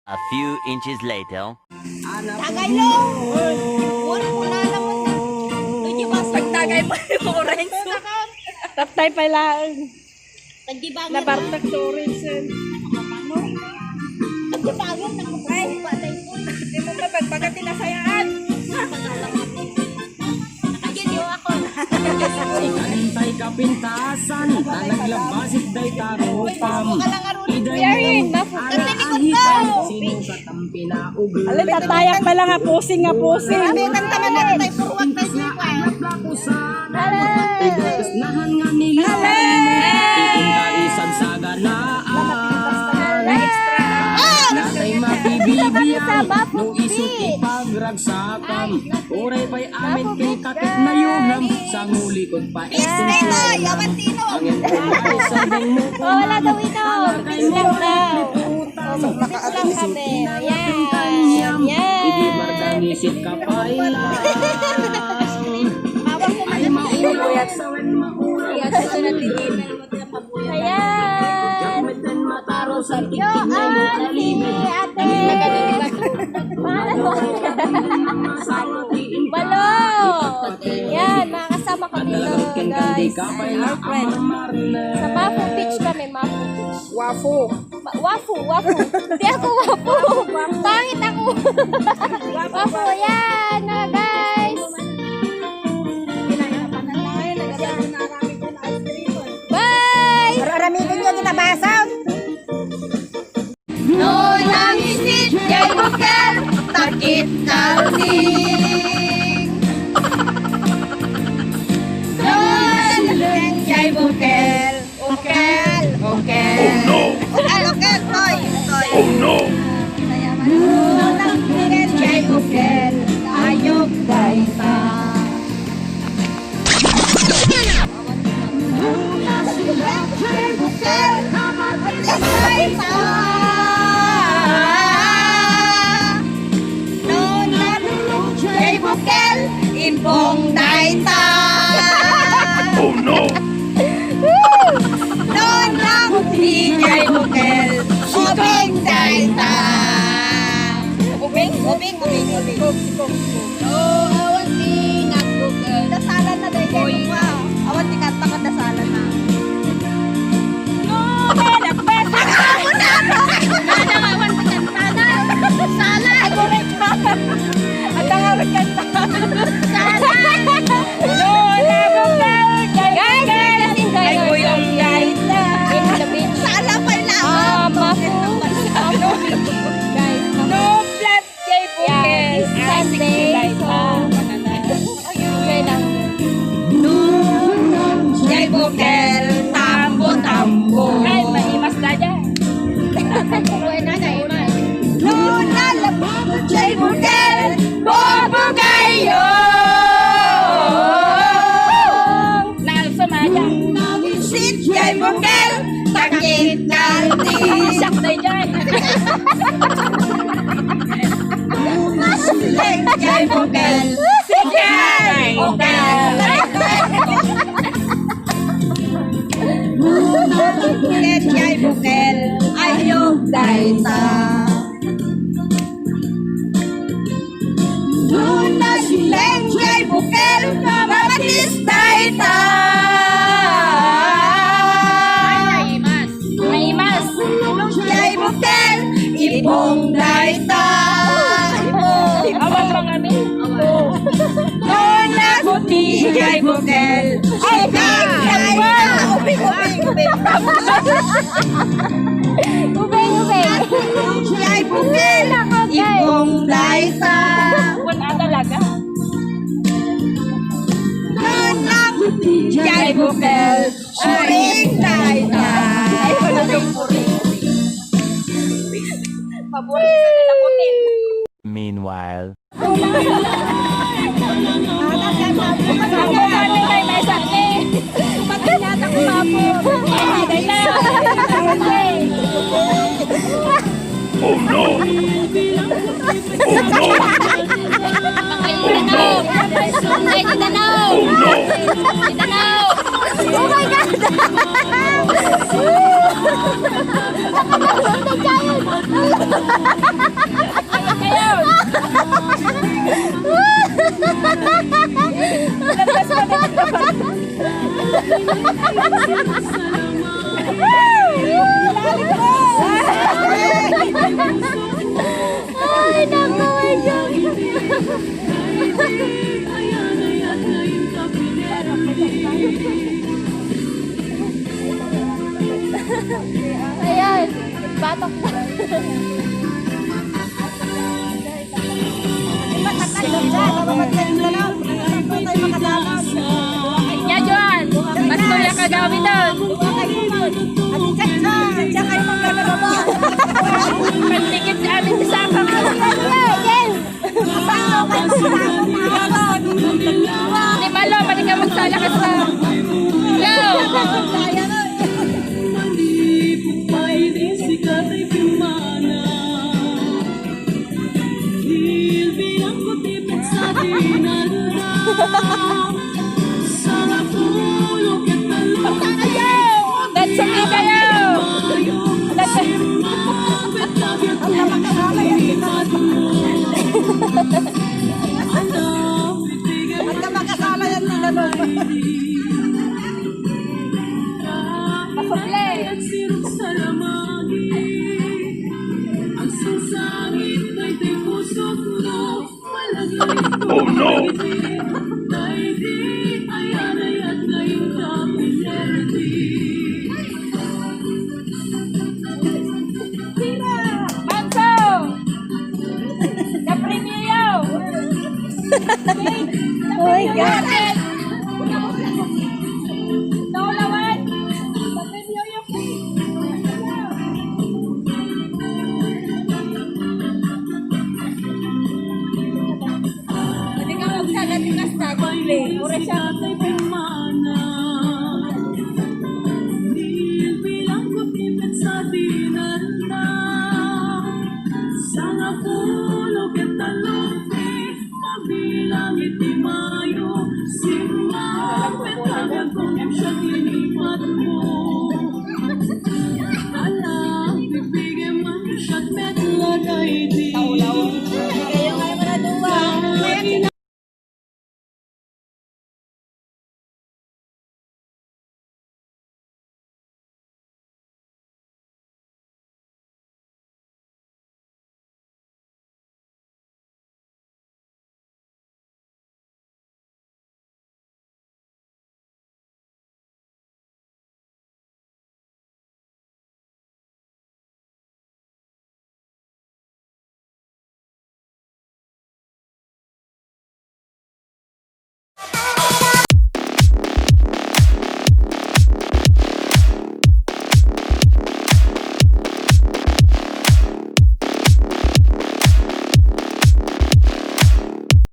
A few inches later. Tagay lo! Wala mo na naman na. Hindi ba pagtagay pa yung orange? Taptay pa lang. Nagdibangan na. Nabartak sa orange. Nagdibangan na kung ay patay ko. Hindi mo ba pagbaga tinasayaan? Nakagin yung ako. Antay kapintasan, talaglabasit day tarupam. Yarin, Arahitan, sino katampi na ugol. alin tatayak pa lang nga pusing nga pusing. Bitan taman na tayo puruwag na siya. Nahan nga nila. Iting kaisan sa ganaan. Natay mabibibiyang, nung isot ipagragsakan. Uray pa'y amit kay kakit na yunam. Sa ngulikod pa Istay yawan tino. Angin ko ay sabing mo Oh, wala daw ito. Bis lang daw. Bis lang kami. Yan. Hindi Yan. mardangisit ka pa ilang. Awang ko Ay maulog sa wen maulog. Ayan. Gamitin mataro sa Yo, titig na mo kalimit. ate. Mahal mo. Balo. Yan, makakasama kami doon, guys. Our friend. Sa Mafu Beach kami, Mafu Beach. Wafu. Wafu. Hindi ako wafu. Pangit ako. Wafu, yan, guys. Bye! Raramitin nyo kinabasaw. No lang isit, kay bukal, takit kalsing. No lang kay bukal, ukal. Oh no! Alokan, toy. Oh no! No lang kay bukal, ayok daita. Impong daita. Oh no! Noon lang higay bukel, ubing daita. Ubing. Oh, awan di nagbukel. Dasalan na dahil kayo mo. Awan di kanta ka dasalan na. No, nagpes. Ako na. Awan di kanta. Sala. Ako rin ka. At ang awit kanta. Sala. No, nagbukel. Guys, lasing kayo. Ay, kuyong daita. In the beach. Sala pa lang. Mafu. Guys, no flat kay bukel. Sunday. Enjoy lang. Jay bukel, tambo. Ay, maimas na dyan. Buhay na na, iman. Luna, lababo, jay bukel, bobo kayo. Naalsa maya. Sit, jay bukel, takit kalti. Isak na dyan. Jay bukel, sikay, bukel. Jay bukel, ayok daita. Luna, sileng, jay bukel, mabatis daita. Maimas. Jay bukel, ipong daita. Awan pa kami. Luna, kuti, jay bukel, sikay, daita. Ubing. Ubeng. Jay bukel, ipong daita. Kung talaga. Luna, jay bukel, uring daita. Ay, wala yung puring. Paborito nila putin. Meanwhile. Oh no! Oh no! Oh my God! Ay, naku, my God. Ayan, batok pa. Nya, Joan, patuloy ang kagawin doon. Pagtikit sa amin sa sapang. Di malo, pati ka magsalakas na. Go! That's okay kayo! Pasuplay! Oh no! Manso! Kaprimilyo! Oh my God. Naulawan! Kaprimilyo yung Pwede ka magsagat yung kastag. Pure siya.